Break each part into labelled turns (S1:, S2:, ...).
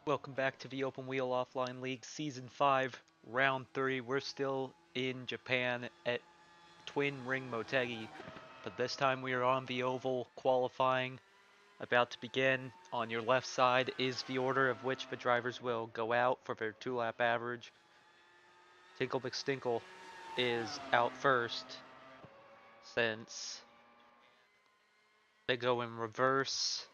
S1: Welcome back to the Open Wheel Offline League Season 5, Round 3. We're still in Japan at Twin Ring Motegi, but this time we are on the oval qualifying. About to begin. On your left side is the order of which the drivers will go out for their 2-lap average. Tinkle McStinkle is out first since they go in reverse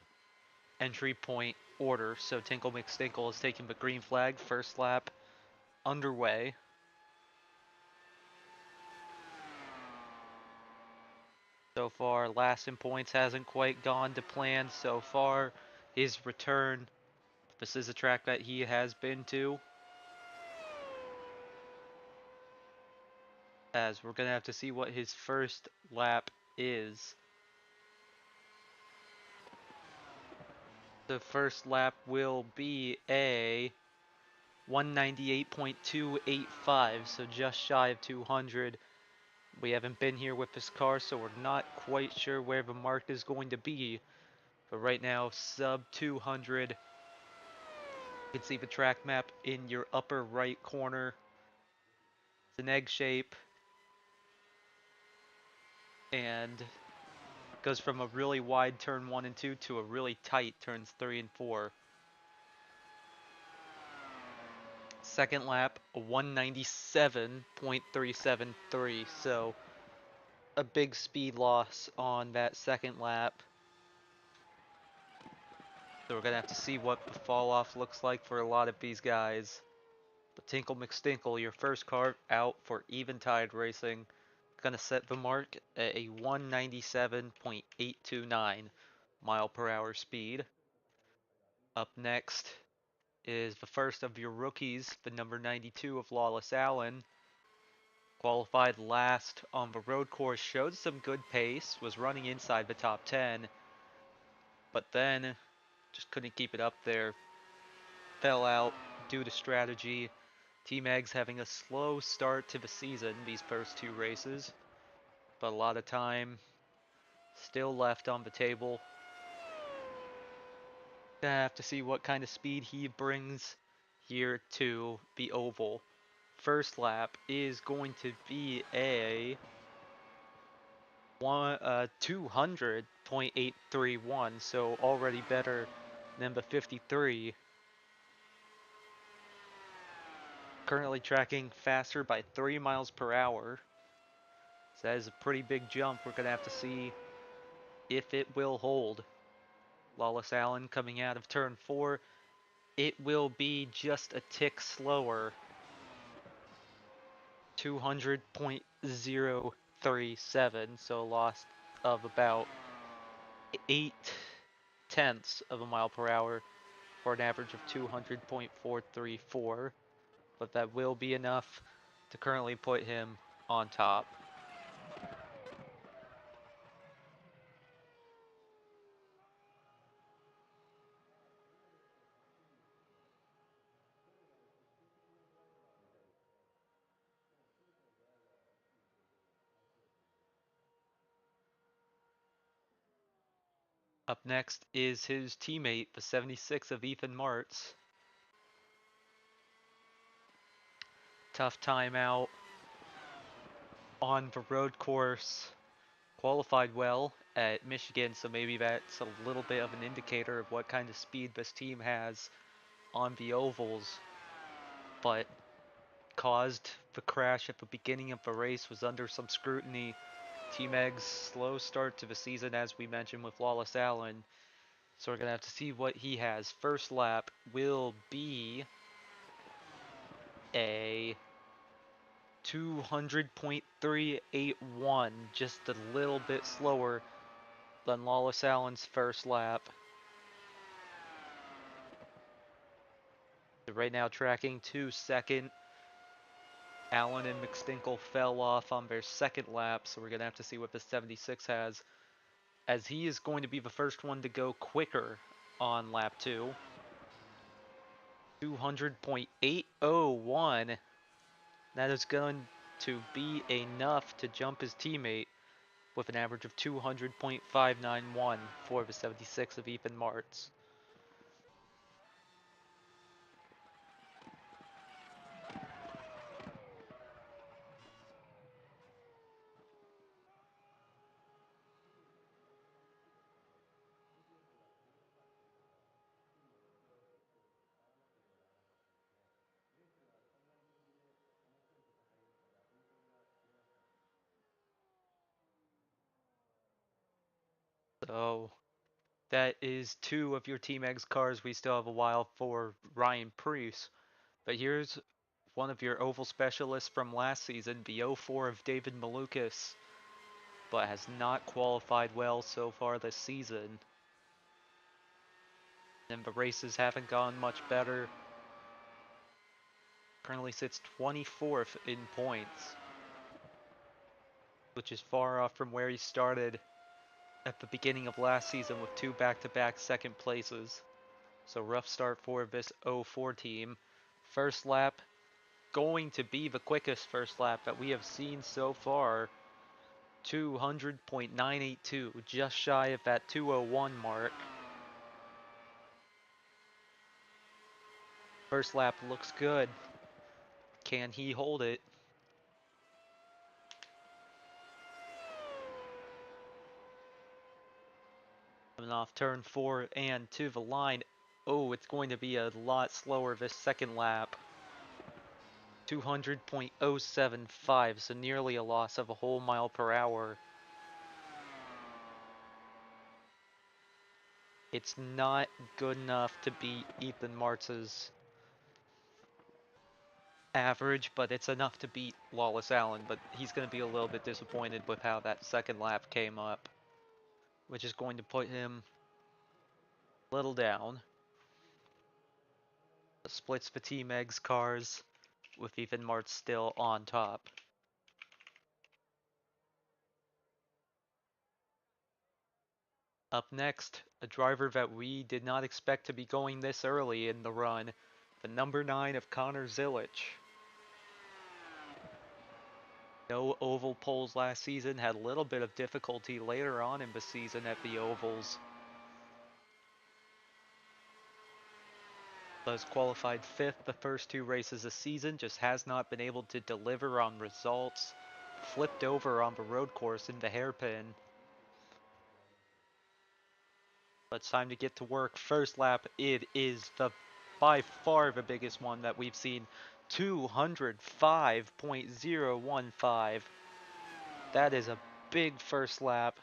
S1: entry point order. So Tinkle McStinkle is taking the green flag, first lap underway. So far, last in points hasn't quite gone to plan so far. His return, this is a track that he has been to, as we're going to have to see what his first lap is. The first lap will be a 198.285, so just shy of 200. We haven't been here with this car, so we're not quite sure where the mark is going to be. But right now, sub 200. You can see the track map in your upper right corner. It's an egg shape and goes from a really wide turn 1 and 2 to a really tight turns 3 and 4. Second lap, a 197.373, so a big speed loss on that second lap. So we're going to have to see what the fall off looks like for a lot of these guys. But Tinkle McStinkle, your first car out for Eventide Racing, going to set the mark at a 197.829 mile per hour speed. Up next is the first of your rookies, the number 92 of Lawless Allen. Qualified last on the road course, showed some good pace, was running inside the top 10, but then just couldn't keep it up there. Fell out due to strategy. Team Eggs having a slow start to the season, these first two races, but a lot of time still left on the table. Gonna have to see what kind of speed he brings here to the oval. First lap is going to be a 200.831, so already better than the 53. Currently tracking faster by 3 miles per hour. So that is a pretty big jump. We're gonna have to see if it will hold. Lawless Allen coming out of turn 4. It will be just a tick slower. 200.037, so a loss of about 8/10 of a mile per hour for an average of 200.434, but that will be enough to currently put him on top. Up next is his teammate, the 76 of Ethan Martz. Tough time out on the road course. Qualified well at Michigan, so maybe that's a little bit of an indicator of what kind of speed this team has on the ovals, but caused the crash at the beginning of the race, was under some scrutiny. Team Egg's slow start to the season, as we mentioned with Lawless Allen, so we're going to have to see what he has. First lap will be a 200.381, just a little bit slower than Lawless Allen's first lap. So right now tracking to second. Allen and McStinkle fell off on their second lap, so we're going to have to see what the 76 has, as he is going to be the first one to go quicker on lap 2. 200.801. That is going to be enough to jump his teammate with an average of 200.591 for the 76 of Ethan Martz. So that is two of your Team Eggs cars. We still have a while for Ryan Preece. But here's one of your oval specialists from last season, the 04 of David Malukas, but has not qualified well so far this season. And the races haven't gone much better. Currently sits 24th in points, which is far off from where he started at the beginning of last season with two back-to-back second places. So rough start for this 04 team. First lap going to be the quickest first lap that we have seen so far. 200.982, just shy of that 201 mark. First lap looks good. Can he hold it? Coming off turn 4 and to the line. Oh, it's going to be a lot slower this second lap. 200.075, so nearly a loss of a whole mile per hour. It's not good enough to beat Ethan Martz's average, but it's enough to beat Lawless Allen, but he's going to be a little bit disappointed with how that second lap came up, which is going to put him a little down. Splits the Team Eggs cars, with Ethan Martz still on top. Up next, a driver that we did not expect to be going this early in the run, the number 9 of Connor Zilic. No oval poles last season, had a little bit of difficulty later on in the season at the ovals. Was qualified 5th the first two races this season, just has not been able to deliver on results. Flipped over on the road course in the hairpin. But it's time to get to work. First lap, it is by far the biggest one that we've seen. 205.015. That is a big first lap.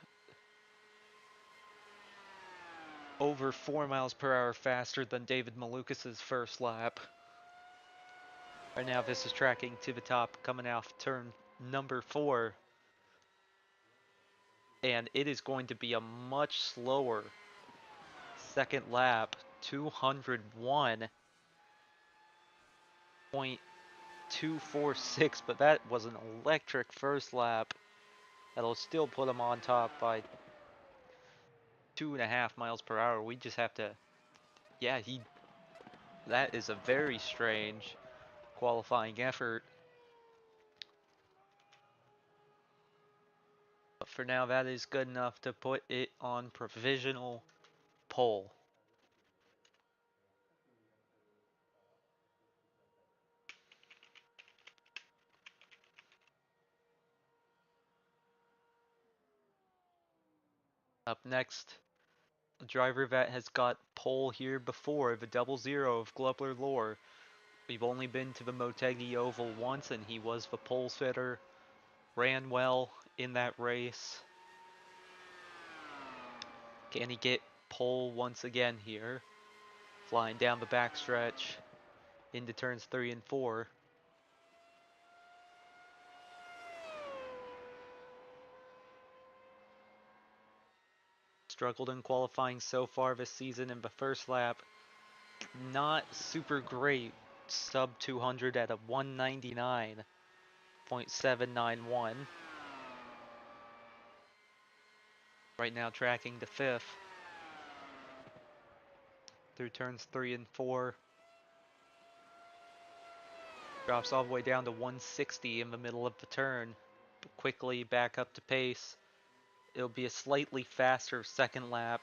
S1: Over 4 miles per hour faster than David Malukas' first lap. Right now this is tracking to the top, coming off turn number 4. And it is going to be a much slower second lap. 201.246, but that was an electric first lap. That'll still put him on top by 2.5 miles per hour. We just have to, yeah, that is a very strange qualifying effort. But for now, that is good enough to put it on provisional pole. Up next, a driver that has got pole here before, the 00 of Glubler Lore. We've only been to the Motegi Oval once, and he was the pole sitter. Ran well in that race. Can he get pole once again here? Flying down the backstretch into turns 3 and 4. Struggled in qualifying so far this season in the first lap. Not super great. Sub 200 at a 199.791. Right now tracking to 5th. Through turns 3 and 4. Drops all the way down to 160 in the middle of the turn. But quickly back up to pace. It'll be a slightly faster second lap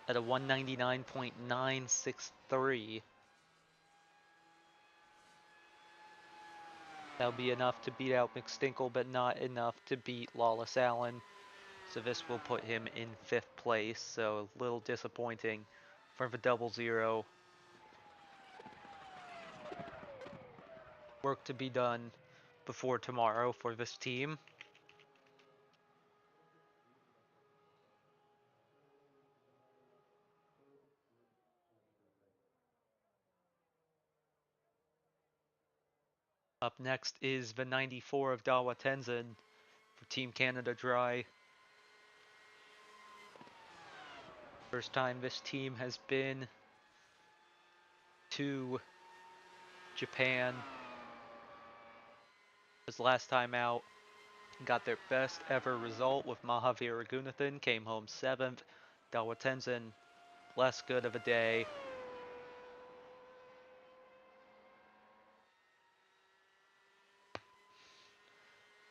S1: at a 199.963. That'll be enough to beat out McStinkle, but not enough to beat Lawless Allen. So this will put him in 5th place, so a little disappointing for the 00. Work to be done before tomorrow for this team. Up next is the 94 of Dawa Tenzin for Team Canada Dry. First time this team has been to Japan. His last time out, got their best ever result with Mahavir Raghunathan, came home 7th. Dawa Tenzin, less good of a day.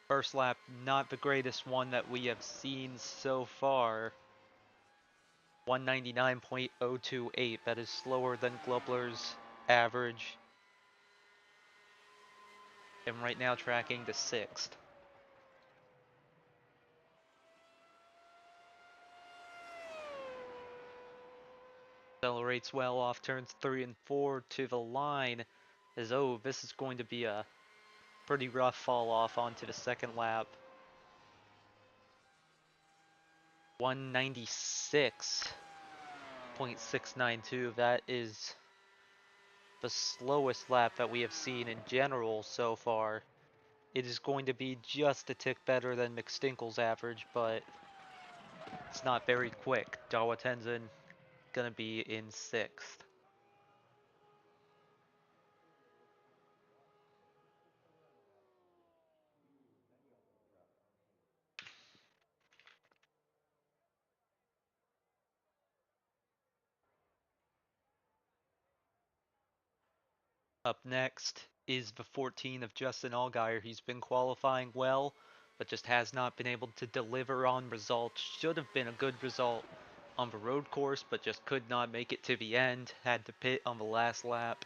S1: First lap, not the greatest one that we have seen so far. 199.028, that is slower than Globler's average. And right now tracking to 6th. Accelerates well off turns 3 and 4 to the line. As this is going to be a pretty rough fall off onto the second lap. 196.692, that is the slowest lap that we have seen in general so far. It is going to be just a tick better than McStinkle's average, but it's not very quick. Dawa Tenzin gonna be in 6th. Up next is the 14 of Justin Allgaier. He's been qualifying well, but just has not been able to deliver on results. Should have been a good result on the road course, but just could not make it to the end. Had to pit on the last lap.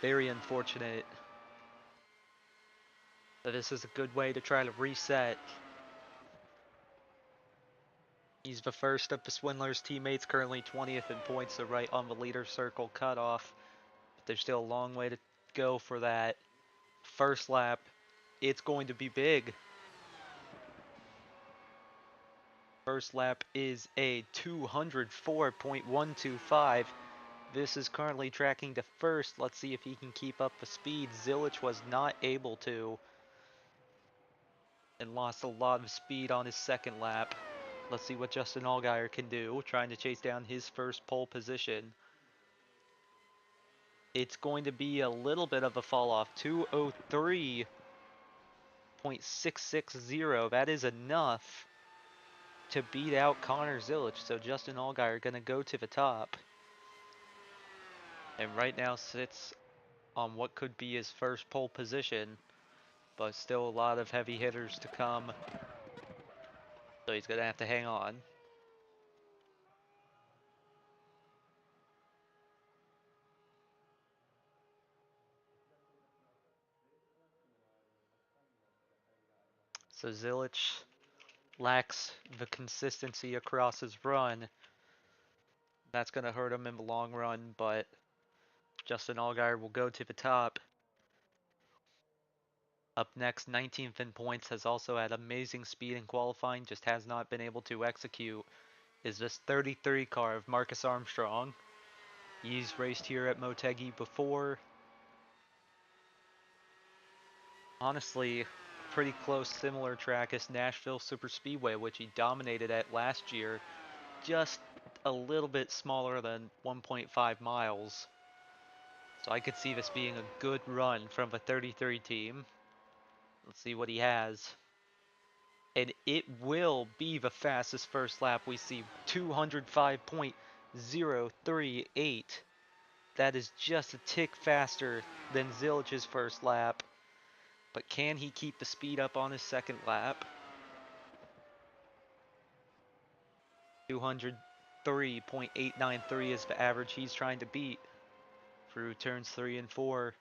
S1: Very unfortunate. But this is a good way to try to reset. He's the first of the Swindler's teammates, currently 20th in points, so right on the leader circle cutoff. But there's still a long way to go for that first lap. It's going to be big. First lap is a 204.125. This is currently tracking to first. Let's see if he can keep up the speed. Zilich was not able to and lost a lot of speed on his second lap. Let's see what Justin Allgaier can do, trying to chase down his first pole position. It's going to be a little bit of a fall off. 203.660. That is enough to beat out Connor Zilich. So Justin Allgaier going to go to the top. And right now sits on what could be his first pole position. But still a lot of heavy hitters to come. So he's going to have to hang on. So Zilich lacks the consistency across his run. That's going to hurt him in the long run, but Justin Allgaier will go to the top. Up next, 19th in points, has also had amazing speed in qualifying, just has not been able to execute, is this 33 car of Marcus Armstrong. He's raced here at Motegi before. Honestly, pretty close, similar track as Nashville Superspeedway, which he dominated at last year. Just a little bit smaller than 1.5 miles. So I could see this being a good run from the 33 team. Let's see what he has. And it will be the fastest first lap we see. 205.038. That is just a tick faster than Zilich's first lap. But can he keep the speed up on his second lap? 203.893 is the average he's trying to beat through turns 3 and 4.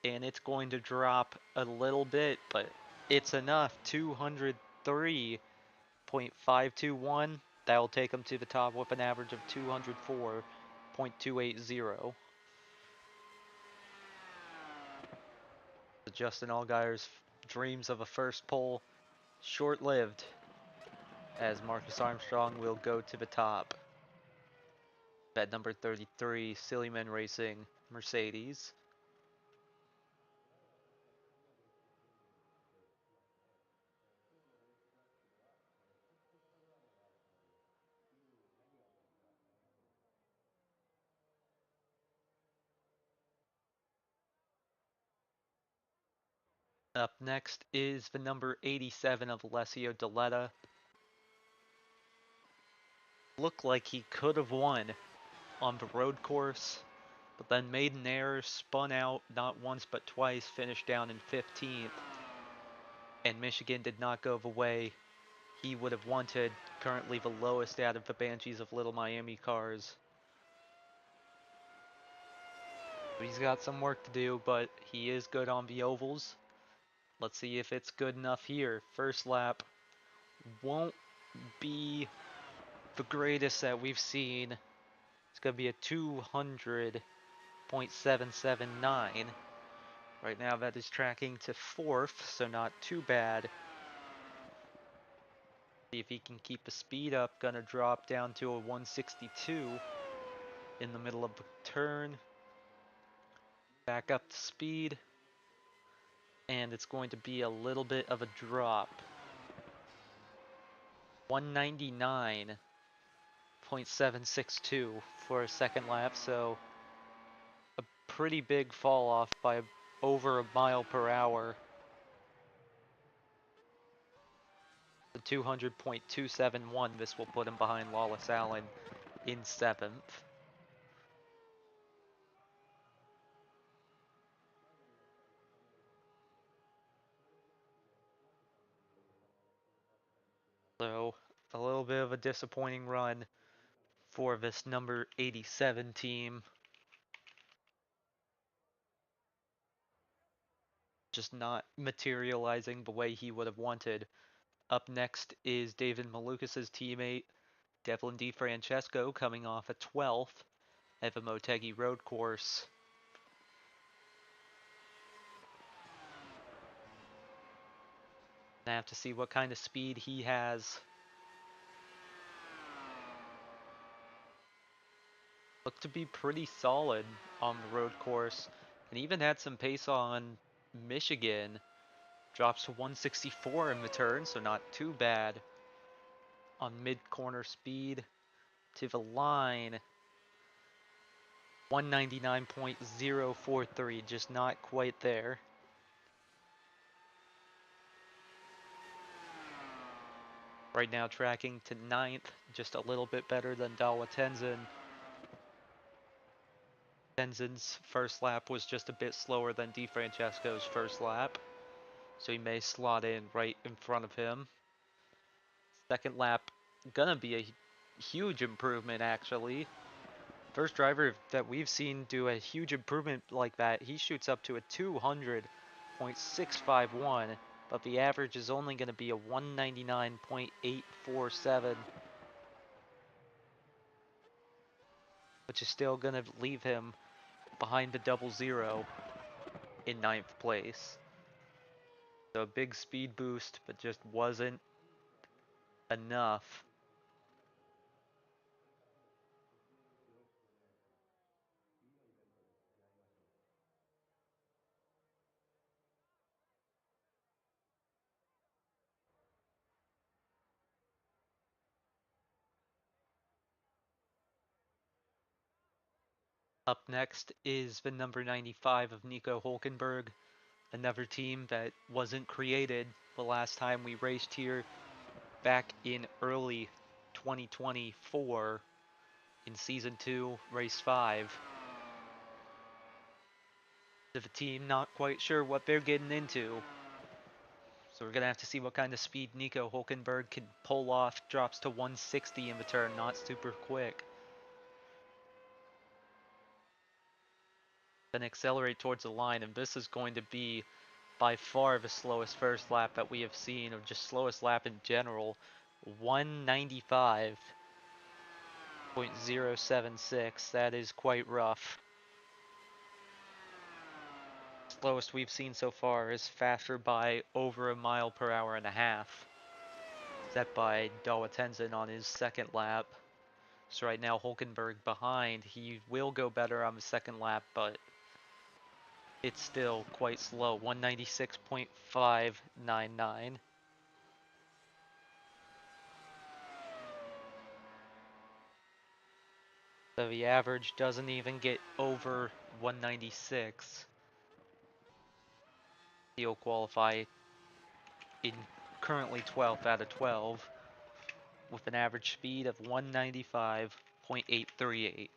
S1: And it's going to drop a little bit, but it's enough. 203.521. That will take him to the top with an average of 204.280. Justin Allgaier's dreams of a first pole short-lived, as Marcus Armstrong will go to the top. At number 33, Sillyman Racing Mercedes. Up next is the number 87 of Alessio Deletta. Looked like he could have won on the road course, but then made an error, spun out not once but twice, finished down in 15th, and Michigan did not go the way he would have wanted, currently the lowest out of the Banshees of Little Miami cars. He's got some work to do, but he is good on the ovals. Let's see if it's good enough here. First lap won't be the greatest that we've seen. It's going to be a 200.779. Right now that is tracking to 4th, so not too bad. See if he can keep the speed up. Gonna drop down to a 162 in the middle of the turn. Back up to speed. And it's going to be a little bit of a drop. 199.762 for a second lap, so a pretty big fall off by over a mile per hour. The 200.271, this will put him behind Lawless Allen in 7th. So a little bit of a disappointing run for this number 87 team. Just not materializing the way he would have wanted. Up next is David Malukas' teammate, Devlin DeFrancesco, coming off a 12th at the Motegi road course. I have to see what kind of speed he has. Looked to be pretty solid on the road course, and even had some pace on Michigan. Drops to 164 in the turn, so not too bad on mid-corner speed. To the line, 199.043, just not quite there. Right now tracking to 9th, just a little bit better than Dawa Tenzin. Tenzin's first lap was just a bit slower than DeFrancesco's first lap, so he may slot in right in front of him. Second lap, gonna be a huge improvement actually. First driver that we've seen do a huge improvement like that. He shoots up to a 200.651, but the average is only going to be a 199.847, which is still going to leave him behind the double zero in 9th place. So a big speed boost, but just wasn't enough. Up next is the number 95 of Nico Hulkenberg, another team that wasn't created the last time we raced here back in early 2024 in Season 2, Race 5. The team not quite sure what they're getting into. So we're going to have to see what kind of speed Nico Hulkenberg can pull off. Drops to 160 in the turn, not super quick. Then accelerate towards the line, and this is going to be by far the slowest first lap that we have seen, or just slowest lap in general. 195.076, that is quite rough. Slowest we've seen so far is faster by over a mile per hour and a half, set by Dawa Tenzin on his second lap. So right now Hulkenberg behind. He will go better on the second lap, but it's still quite slow. 196.599. So the average doesn't even get over 196. He'll qualify in currently 12th out of 12 with an average speed of 195.838.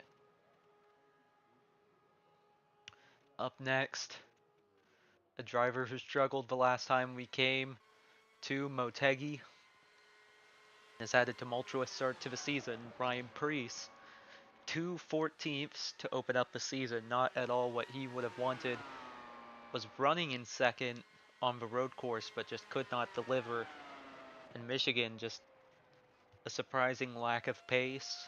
S1: Up next, a driver who struggled the last time we came to Motegi has had a tumultuous start to the season. Ryan Preece, 2/14ths to open up the season, not at all what he would have wanted. Was running in second on the road course, but just could not deliver. And Michigan, just a surprising lack of pace.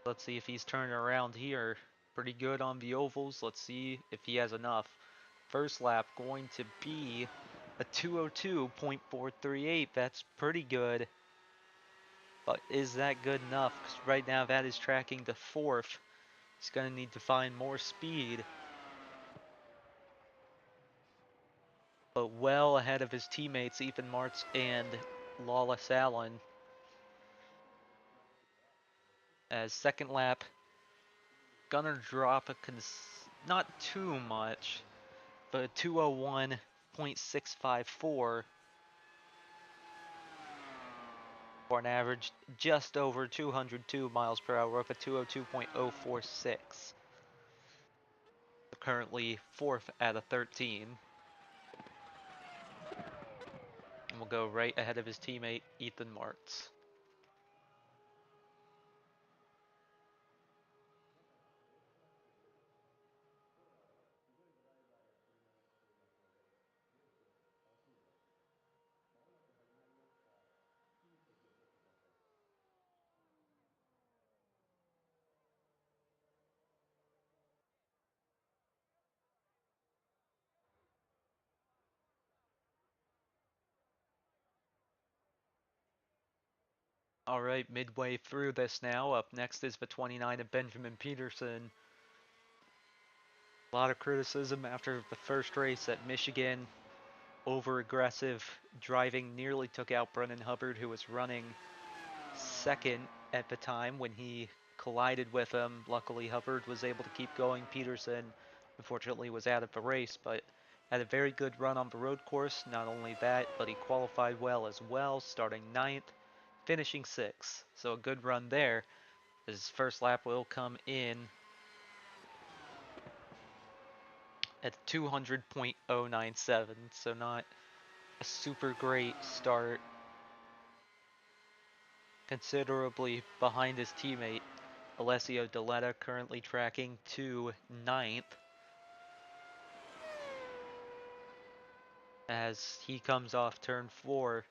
S1: Let's see if he's turning around here. Pretty good on the ovals. Let's see if he has enough. First lap going to be a 202.438. That's pretty good. But is that good enough? Because right now that is tracking to fourth. He's going to need to find more speed. But well ahead of his teammates, Ethan Martz and Lawless Allen. As second lap, gonna drop not too much, but 201.654 for an average just over 202 miles per hour, up at 202.046. Currently fourth out of 13. And will go right ahead of his teammate, Ethan Martz. Alright, midway through this now. Up next is the 29 of Benjamin Peterson. A lot of criticism after the first race at Michigan. Over-aggressive driving nearly took out Brennan Hubbard, who was running second at the time when he collided with him. Luckily, Hubbard was able to keep going. Peterson, unfortunately, was out of the race, but had a very good run on the road course. Not only that, but he qualified well as well, starting 9th, finishing 6th. So a good run there. His first lap will come in at 200.097, so not a super great start. Considerably behind his teammate, Alessio Deletta, currently tracking to 9th. As he comes off turn 4,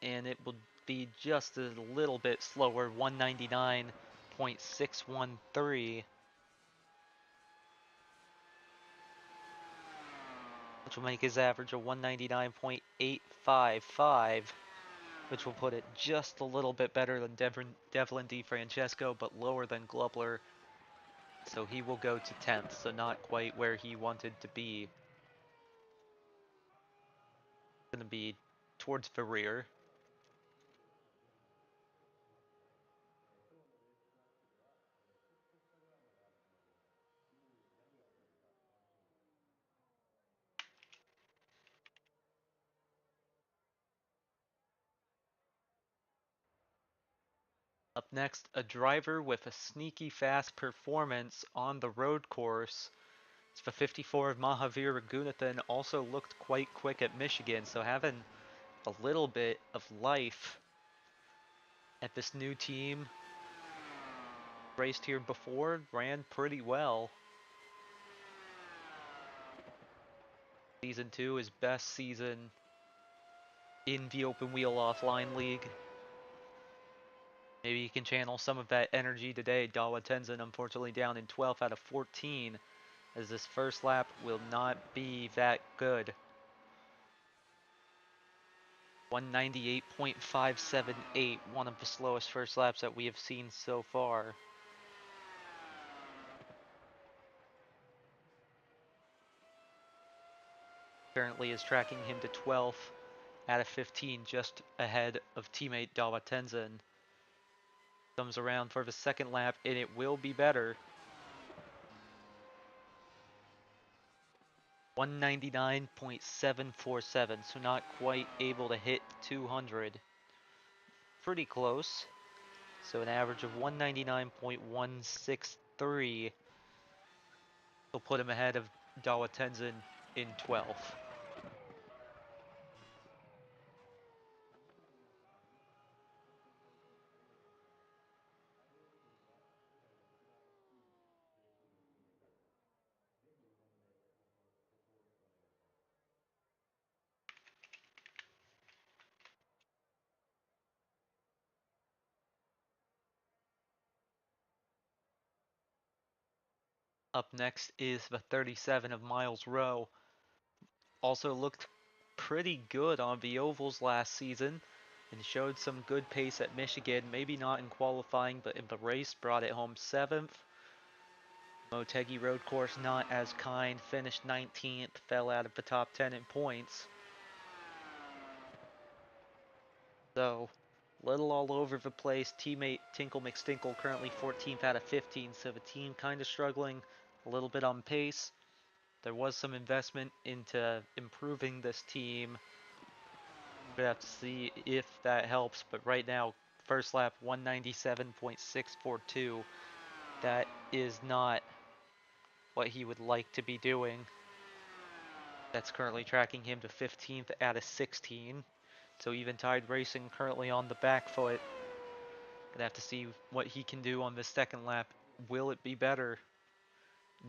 S1: and it will be just a little bit slower, 199.613, which will make his average a 199.855, which will put it just a little bit better than Devlin DiFrancesco, but lower than Glubler. So he will go to 10th, so not quite where he wanted to be. Going to be towards the rear. Up next, a driver with a sneaky fast performance on the road course. It's the 54 of Mahavir Raghunathan, also looked quite quick at Michigan, so having a little bit of life at this new team. Raced here before, ran pretty well. Season 2, his best season in the Open Wheel Offline League. Maybe he can channel some of that energy today. Dawa Tenzin unfortunately down in 12th out of 14, as this first lap will not be that good. 198.578, one of the slowest first laps that we have seen so far. Currently is tracking him to 12th out of 15, just ahead of teammate Dawa Tenzin. Comes around for the second lap, and it will be better. 199.747, so not quite able to hit 200. Pretty close. So an average of 199.163 will put him ahead of Dawa Tenzin in 12th. Up next is the 37 of Miles Rowe. Also looked pretty good on the ovals last season and showed some good pace at Michigan. Maybe not in qualifying, but in the race brought it home 7th. Motegi road course not as kind, finished 19th, fell out of the top 10 in points. So, little all over the place. Teammate Tinkle McStinkle currently 14th out of 15, so the team kind of struggling a little bit on pace. There was some investment into improving this team. We have to see if that helps, but right now, first lap 197.642. That is not what he would like to be doing. That's currently tracking him to 15th out of 16. So even Tide Racing currently on the back foot. Gonna have to see what he can do on this second lap. Will it be better?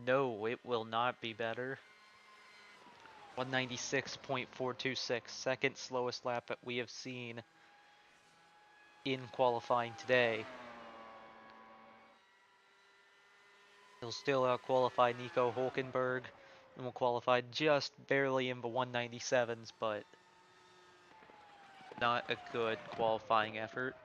S1: No, it will not be better. 196.426, second slowest lap that we have seen in qualifying today. He'll still out-qualify Nico Hulkenberg and will qualify just barely in the 197s, but not a good qualifying effort.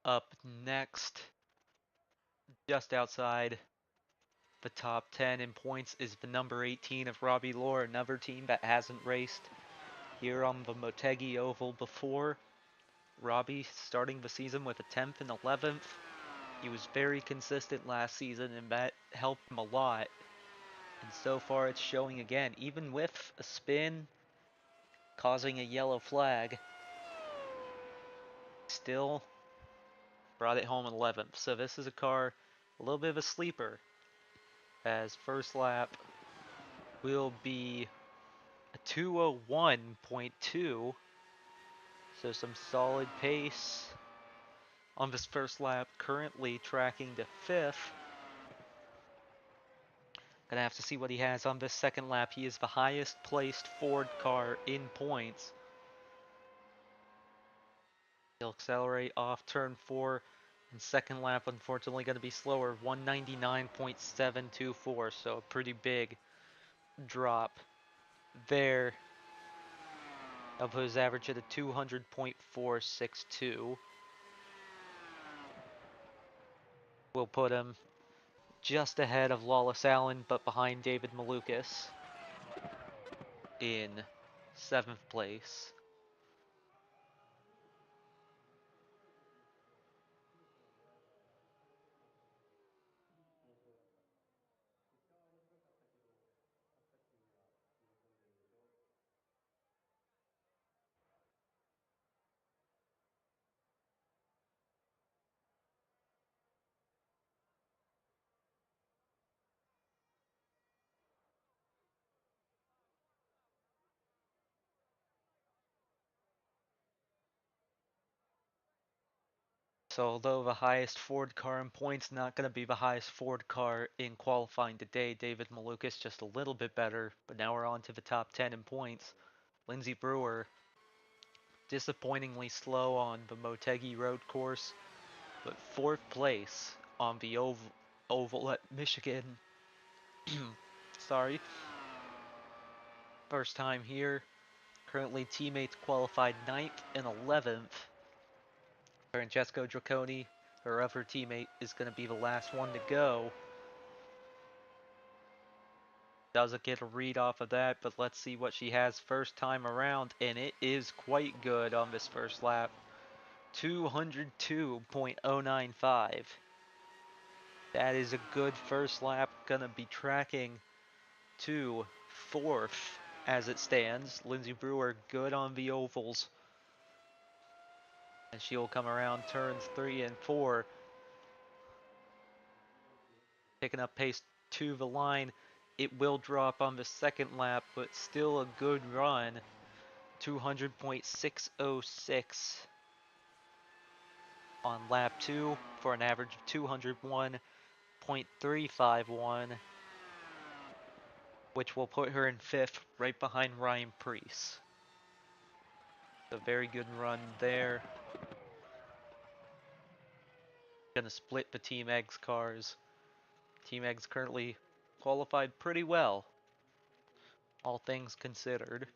S1: Up next, just outside the top 10 in points, is the number 18 of Robbie Lohr, another team that hasn't raced here on the Motegi Oval before. Robbie starting the season with a 10th and 11th. He was very consistent last season and that helped him a lot. And so far it's showing again, even with a spin causing a yellow flag, still brought it home in 11th. So this is a car, a little bit of a sleeper, as first lap will be a 201.2. So some solid pace on this first lap, currently tracking to 5th. Gonna have to see what he has on this second lap. He is the highest placed Ford car in points. He'll accelerate off turn 4, and second lap unfortunately going to be slower, 199.724, so a pretty big drop there. Of his average at a 200.462. Will put him just ahead of Lawless Allen, but behind David Malukas in 7th place. So although the highest Ford car in points, not going to be the highest Ford car in qualifying today. David Malukas just a little bit better, but now we're on to the top 10 in points. Lindsey Brewer, disappointingly slow on the Motegi road course, but 4th place on the oval at Michigan. Sorry. First time here. Currently teammates qualified 9th and 11th. Francesco Draconi, her other teammate, is going to be the last one to go. Doesn't get a read off of that, but let's see what she has first time around, and it is quite good on this first lap. 202.095. That is a good first lap. Gonna be tracking to 4th as it stands. Lindsay Brewer good on the ovals. And she'll come around turns 3 and 4. Picking up pace to the line. It will drop on the second lap, but still a good run. 200.606 on lap 2 for an average of 201.351, which will put her in 5th right behind Ryan Preece. A very good run there. Gonna split the Team Eggs cars. Team Eggs currently qualified pretty well, all things considered.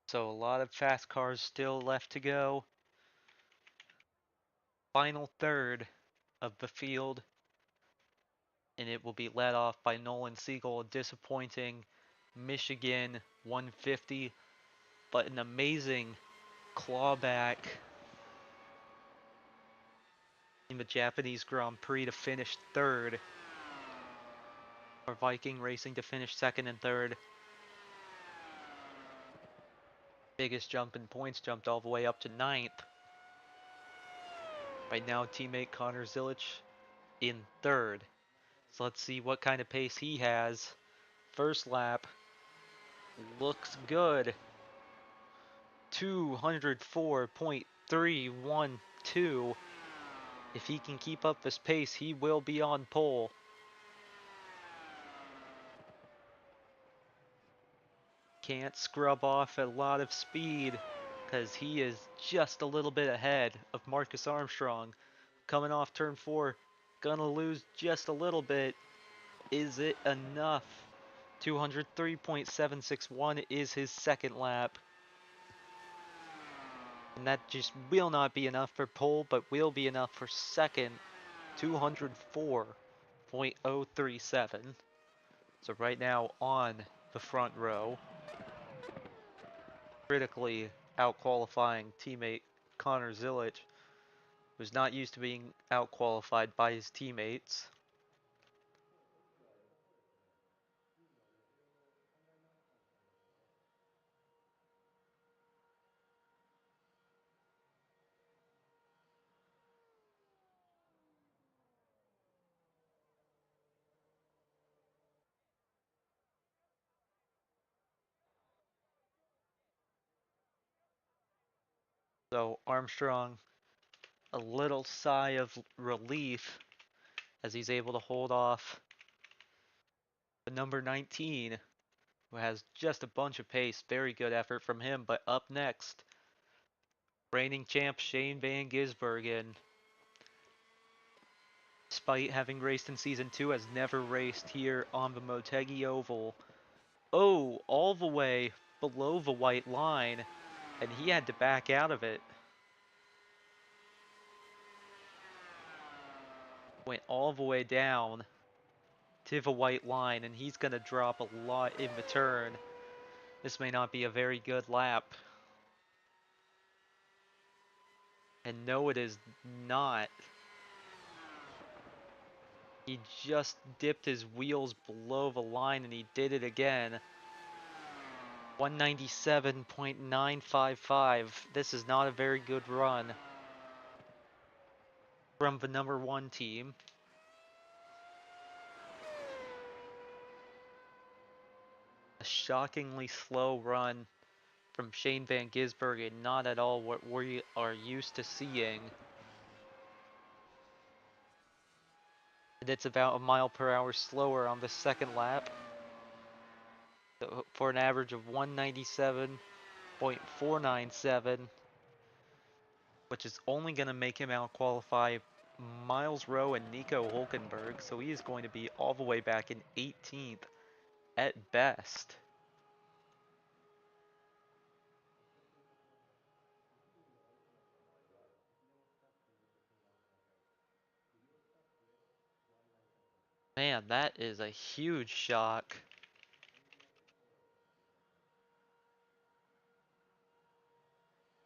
S1: So a lot of fast cars still left to go. Final third of the field, and it will be led off by Nolan Siegel, a disappointing Michigan 150, but an amazing clawback in the Japanese Grand Prix to finish third, or Viking Racing to finish second and third. Biggest jump in points, jumped all the way up to 9th. Right now, teammate Connor Zilich in third. So let's see what kind of pace he has. First lap looks good. 204.312. If he can keep up this pace, he will be on pole. Can't scrub off a lot of speed because he is just a little bit ahead of Marcus Armstrong. Coming off turn 4, gonna lose just a little bit. Is it enough? 203.761 is his second lap. And that just will not be enough for pole, but will be enough for second. 204.037. So right now on the front row, critically out-qualifying teammate Connor Zilich, who's not used to being out-qualified by his teammates. So Armstrong, a little sigh of relief as he's able to hold off the number 19, who has just a bunch of pace. Very good effort from him. But up next, reigning champ Shane Van Gisbergen, despite having raced in Season 2, has never raced here on the Motegi Oval. Oh, all the way below the white line, and he had to back out of it. Went all the way down to the white line, and he's going to drop a lot in the turn. This may not be a very good lap. And no, it is not. He just dipped his wheels below the line, and he did it again. 197.955. This is not a very good run from the number 1 team. A shockingly slow run from Shane Van Gisbergen, not at all what we are used to seeing. And it's about a mile per hour slower on the second lap, for an average of 197.497, which is only going to make him out qualify Miles Rowe and Nico Hulkenberg, so he is going to be all the way back in 18th at best. Man, that is a huge shock.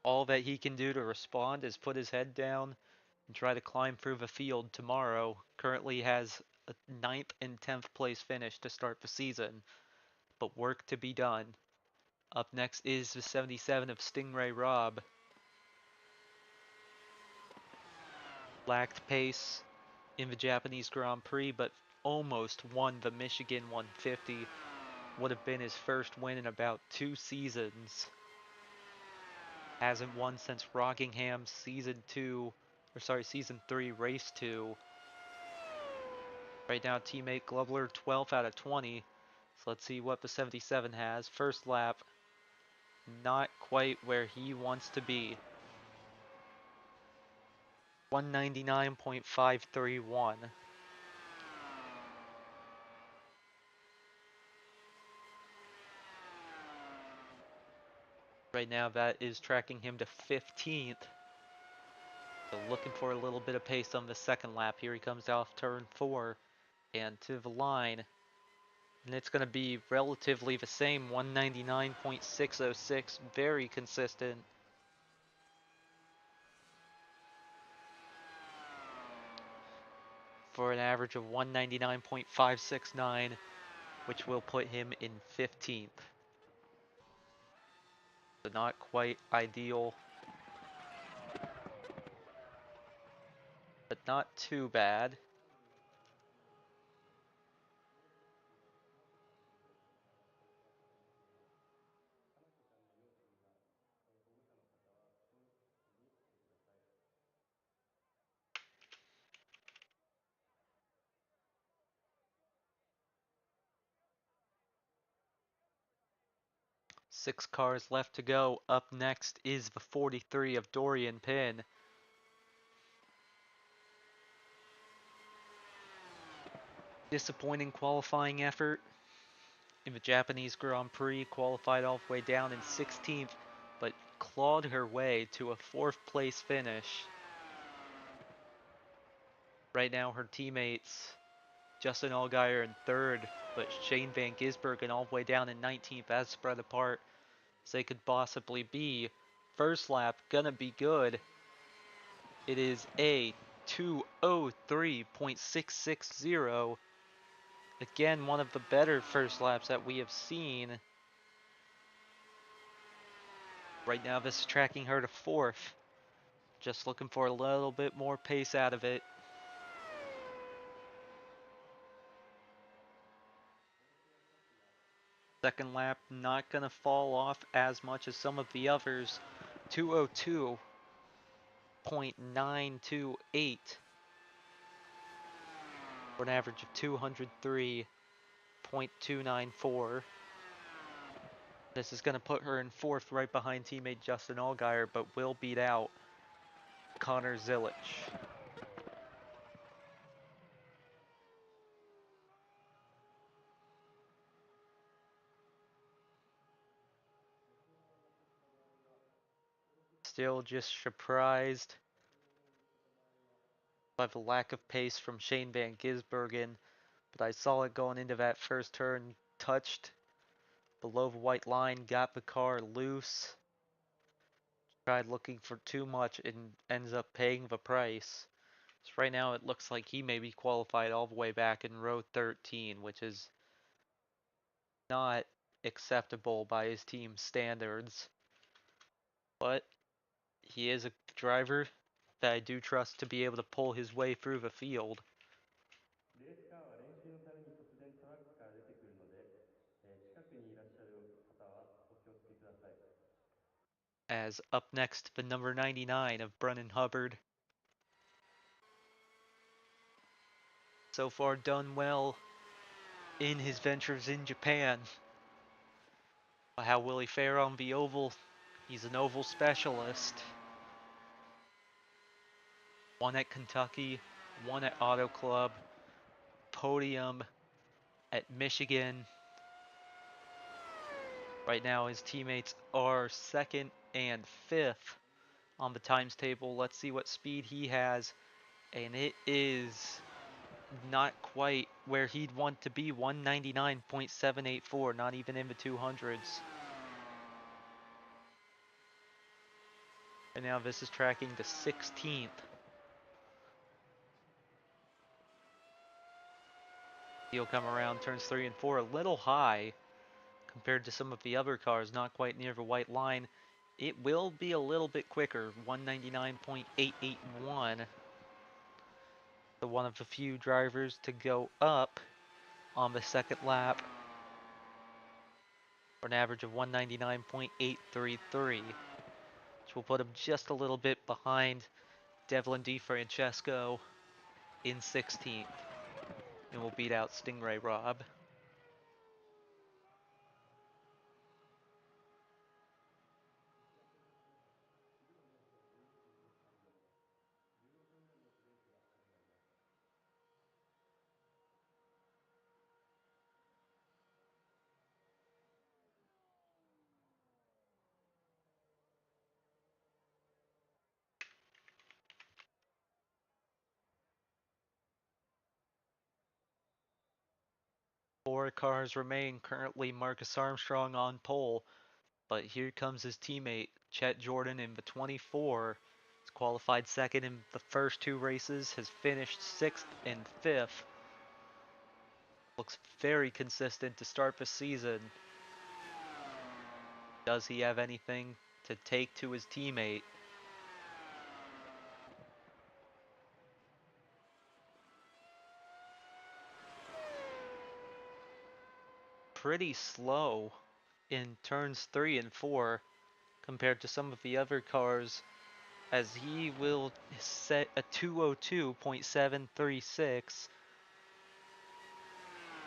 S1: All that he can do to respond is put his head down and try to climb through the field tomorrow. Currently has a 9th and 10th place finish to start the season, but work to be done. Up next is the 77 of Stingray Rob. Lacked pace in the Japanese Grand Prix, but almost won the Michigan 150. Would have been his first win in about 2 seasons. Hasn't won since Rockingham season 3, race 2. Right now, teammate Globler 12th out of 20. So let's see what the 77 has. First lap, not quite where he wants to be. 199.531. Right now, that is tracking him to 15th. So looking for a little bit of pace on the second lap. Here he comes off turn 4 and to the line. And it's going to be relatively the same, 199.606, very consistent. For an average of 199.569, which will put him in 15th. So not quite ideal, but not too bad. Six cars left to go. Up next is the 43 of Dorian Pin. Disappointing qualifying effort in the Japanese Grand Prix, qualified all the way down in 16th, but clawed her way to a 4th place finish. Right now, her teammates, Justin Allgaier in 3rd, but Shane Van Gisbergen all the way down in 19th, as spread apart as they could possibly be. First lap, gonna be good. It is a 2:03.660. Again, one of the better first laps that we have seen. Right now, this is tracking her to 4th. Just looking for a little bit more pace out of it. Second lap, not going to fall off as much as some of the others. 202.928 for an average of 203.294. This is going to put her in 4th right behind teammate Justin Allgaier, but will beat out Connor Zilich. Still just surprised by the lack of pace from Shane Van Gisbergen, but I saw it going into that first turn, touched below the white line, got the car loose, tried looking for too much and ends up paying the price. So right now it looks like he may be qualified all the way back in row 13, which is not acceptable by his team's standards. But he is a driver that I do trust to be able to pull his way through the field. As up next, the number 99 of Brennan Hubbard. So far done well in his ventures in Japan. How will he fare on the oval? He's an oval specialist. One at Kentucky, one at Auto Club, podium at Michigan. Right now his teammates are second and fifth on the times table. Let's see what speed he has. And it is not quite where he'd want to be, 199.784, not even in the 200s. And now this is tracking to 16th. He'll come around turns 3 and 4 a little high compared to some of the other cars, not quite near the white line. It will be a little bit quicker, 199.881. So one of the few drivers to go up on the second lap for an average of 199.833, which will put him just a little bit behind Devlin DeFrancesco in 16th, and will beat out Stingray Rob. Four cars remain. Currently Marcus Armstrong on pole, but here comes his teammate Chet Jordan in the 24. He's qualified second in the first two races, has finished sixth and fifth. Looks very consistent to start the season. Does he have anything to take to his teammate? Pretty slow in turns 3 and 4 compared to some of the other cars, as he will set a 202.736.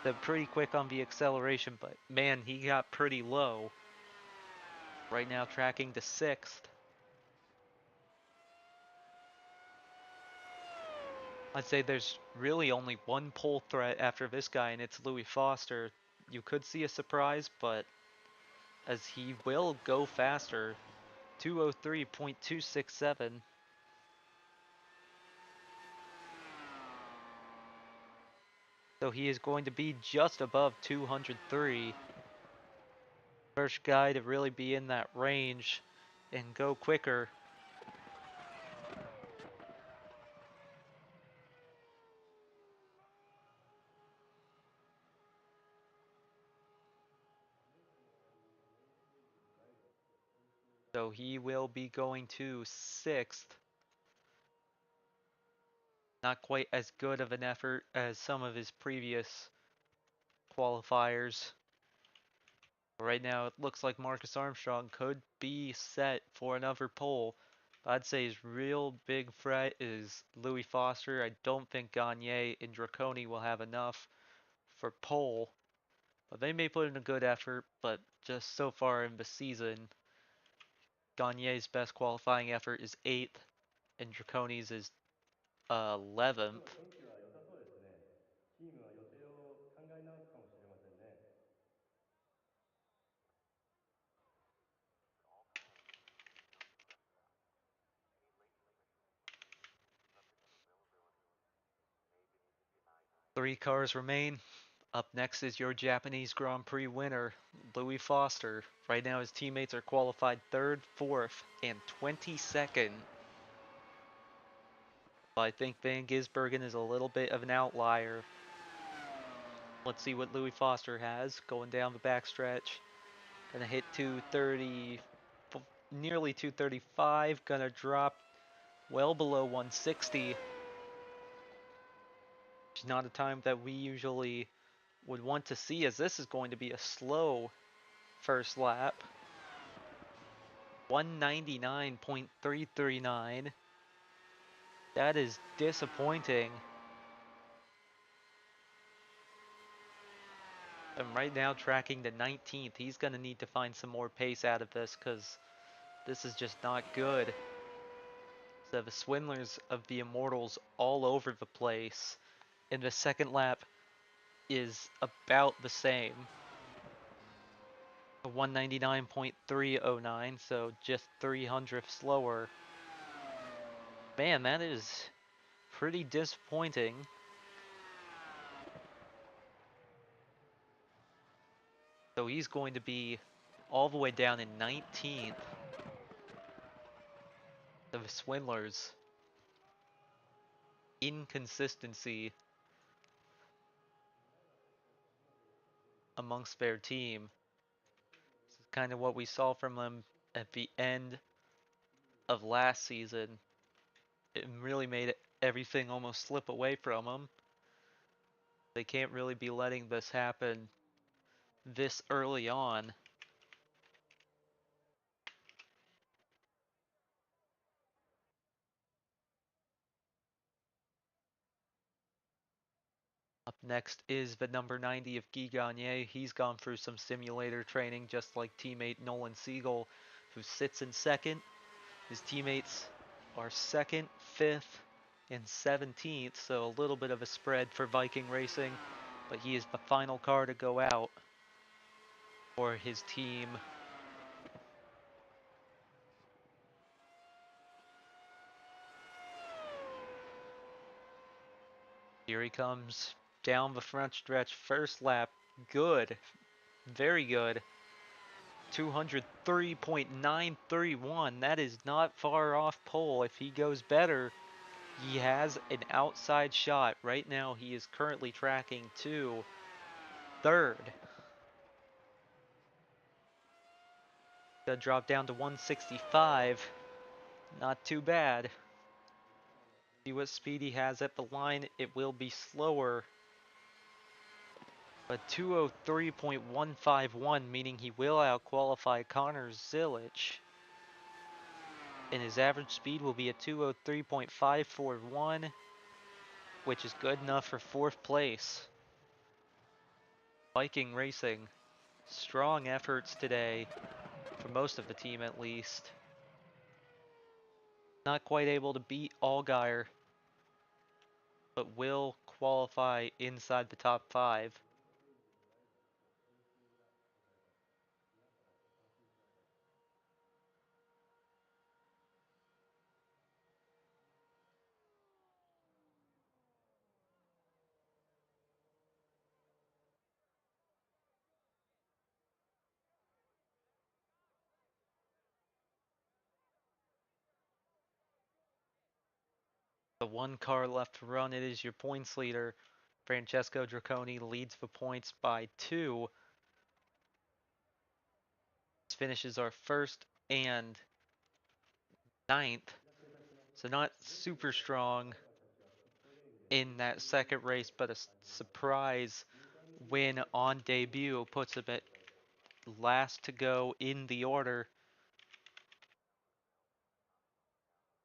S1: So pretty quick on the acceleration, but man, he got pretty low. Right now tracking to 6th. I'd say there's really only one pole threat after this guy, and it's Louis Foster. You could see a surprise, but as he will go faster, 203.267. So he is going to be just above 203. First guy to really be in that range and go quicker. So he will be going to 6th. Not quite as good of an effort as some of his previous qualifiers. Right now, it looks like Marcus Armstrong could be set for another pole. I'd say his real big threat is Louis Foster. I don't think Gagne and Draconi will have enough for pole. But they may put in a good effort, but just so far in the season, Gagne's best qualifying effort is 8th, and Draconi's is 11th. Three cars remain. Up next is your Japanese Grand Prix winner, Louis Foster. Right now his teammates are qualified 3rd, 4th, and 22nd. I think Van Gisbergen is a little bit of an outlier. Let's see what Louis Foster has going down the backstretch. Gonna hit 230, nearly 235. Gonna drop well below 160. Which is not a time that we usually would want to see, as this is going to be a slow first lap. 199.339. That is disappointing. And right now tracking the 19th. He's going to need to find some more pace out of this because this is just not good. So the Swindlers of the Immortals all over the place. And the second lap is about the same. 199.309, so just 300th slower. Man, that is pretty disappointing. So he's going to be all the way down in 19th. The Swindlers. Inconsistency amongst their team. This is kind of what we saw from them at the end of last season. It really made everything almost slip away from them. They can't really be letting this happen this early on. Up next is the number 90 of Guy Gagné. He's gone through some simulator training just like teammate Nolan Siegel, who sits in second. His teammates are second, fifth, and 17th, so a little bit of a spread for Viking Racing, but he is the final car to go out for his team. Here he comes down the front stretch, first lap, good, very good. 203.931, that is not far off pole. If he goes better, he has an outside shot. Right now he is currently tracking to third. Gonna drop down to 165. Not too bad. See what speed he has at the line. It will be slower. But 203.151, meaning he will outqualify Connor Zilic. And his average speed will be a 203.541, which is good enough for fourth place. Viking Racing, strong efforts today, for most of the team at least. Not quite able to beat Allgaier, but will qualify inside the top 5. The one car left to run, it is your points leader. Francesco Draconi leads the points by 2. This finishes our first and 9th. So not super strong in that second race, but a surprise win on debut puts him at last to go in the order.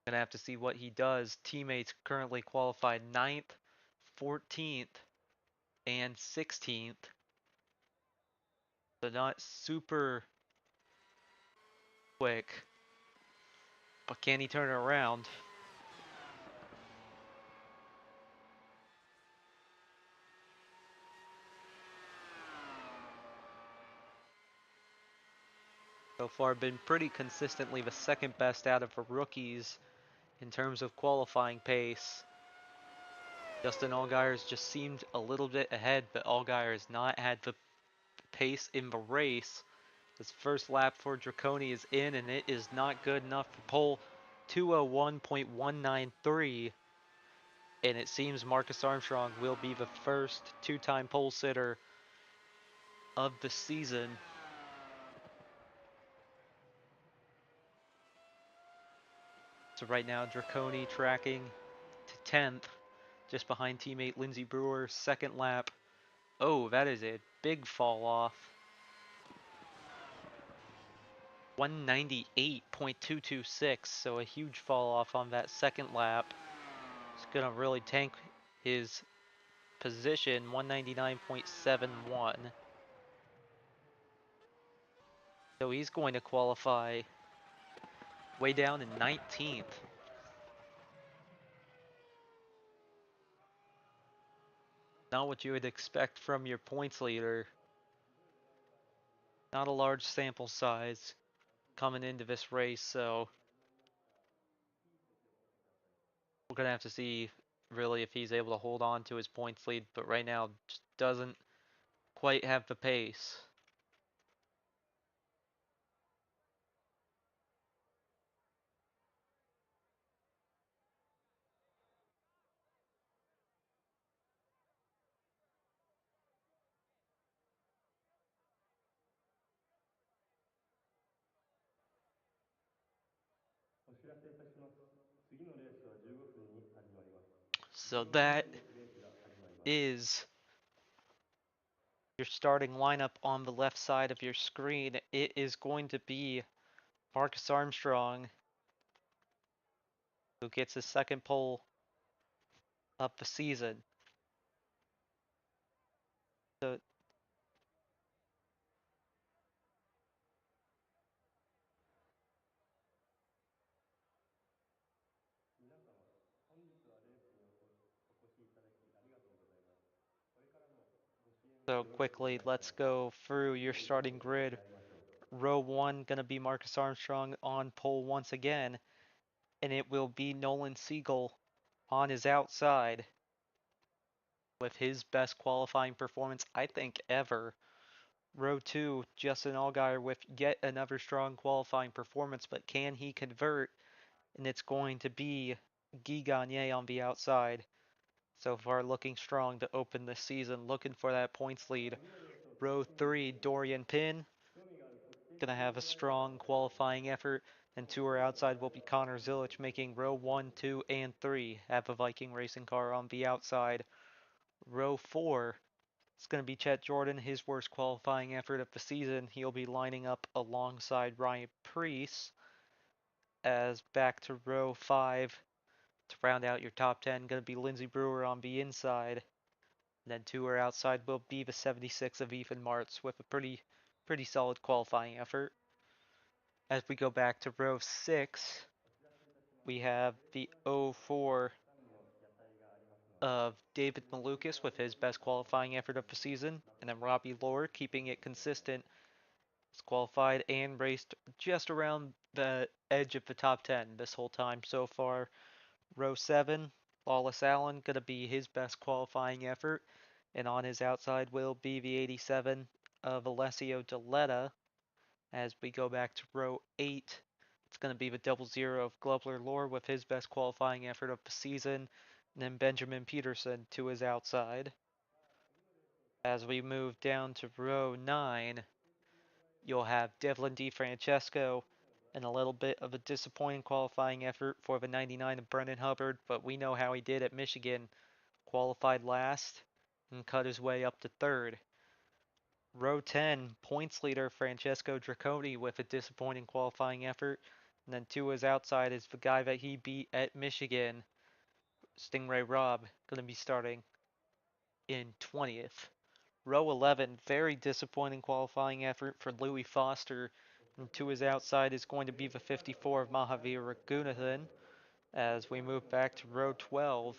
S1: Gonna have to see what he does. Teammates currently qualified 9th, 14th, and 16th. So not super quick. But can he turn it around? So far been pretty consistently the second best out of the rookies in terms of qualifying pace. Justin Allgaier's just seemed a little bit ahead, but Allgaier has not had the pace in the race. This first lap for Draconi is in, and it is not good enough for pole 201.193. And it seems Marcus Armstrong will be the first two-time pole sitter of the season. So right now, Draconi tracking to 10th, just behind teammate Lindsey Brewer, second lap. Oh, that is a big fall off. 198.226, so a huge fall off on that second lap. It's gonna really tank his position, 199.71. So he's going to qualify way down in 19th. Not what you would expect from your points leader. Not a large sample size coming into this race, so we're going to have to see really if he's able to hold on to his points lead, but right now just doesn't quite have the pace. So that is your starting lineup on the left side of your screen. It is going to be Marcus Armstrong, who gets his second pole of the season. So, so quickly, let's go through your starting grid. Row 1 gonna be Marcus Armstrong on pole once again, and it will be Nolan Siegel on his outside with his best qualifying performance, I think, ever. Row 2, Justin Allgaier with yet another strong qualifying performance, but can he convert? And it's going to be Guy Gagne on the outside. So far looking strong to open the season, looking for that points lead. Row 3, Dorian Pin, gonna have a strong qualifying effort. And tour outside will be Connor Zilich, making row 1, 2, and 3 have a Viking racing car on the outside. Row 4, it's going to be Chet Jordan, his worst qualifying effort of the season. He'll be lining up alongside Ryan Preece. As back to row 5 to round out your top 10, going to be Lindsey Brewer on the inside. And then tour outside will be the 76 of Ethan Martz with a pretty solid qualifying effort. As we go back to row 6, we have the 04 of David Malukas with his best qualifying effort of the season, and then Robbie Lohr keeping it consistent. He's qualified and raced just around the edge of the top 10 this whole time so far. Row 7, Lawless Allen gonna be his best qualifying effort, and on his outside will be the 87 of Alessio Deletta. As we go back to row 8, it's going to be the 00 of Globler Lore with his best qualifying effort of the season, and then Benjamin Peterson to his outside. As we move down to row 9, you'll have Devlin DiFrancesco and a little bit of a disappointing qualifying effort for the 99 of Brendan Hubbard, but we know how he did at Michigan. Qualified last and cut his way up to third. Row 10, points leader Francesco Draconi with a disappointing qualifying effort. And then to his outside is the guy that he beat at Michigan, Stingray Robb, going to be starting in 20th. Row 11, very disappointing qualifying effort for Louis Foster. And to his outside is going to be the 54 of Mahavir Raghunathan. As we move back to row 12,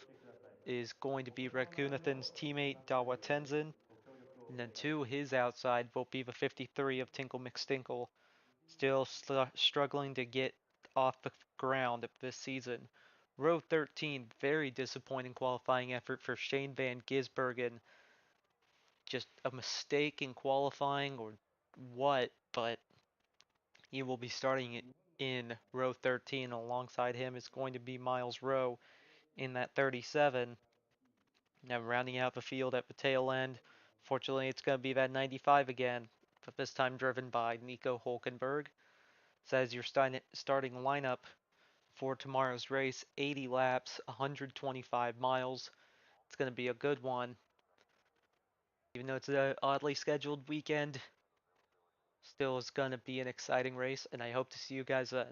S1: is going to be Raghunathan's teammate Dawa Tenzin. And then to his outside will be the 53 of Tinkle McStinkle, still struggling to get off the ground this season. Row 13, very disappointing qualifying effort for Shane Van Gisbergen. Just a mistake in qualifying or what, but he will be starting it in row 13. Alongside him is going to be Miles Rowe in that 37. Now rounding out the field at the tail end, fortunately it's going to be that 95 again, but this time driven by Nico Hulkenberg. Says your starting lineup for tomorrow's race, 80 laps, 125 miles. It's going to be a good one. Even though it's an oddly scheduled weekend, still is going to be an exciting race, and I hope to see you guys then.